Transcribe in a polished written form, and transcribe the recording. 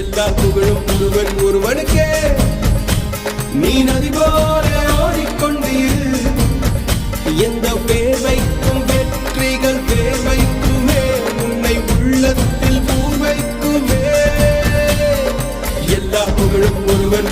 எல்லா புகழும் ஒருவனுக்கே. நீ நதி போல ஓடிக்கொண்டீர். எந்த பேர் வைக்கும் வெற்றிகள் பேர் வைக்குமே, உன்னை உள்ளத்தில் பூர் வைக்குமே. எல்லா புகழும் ஒருவன்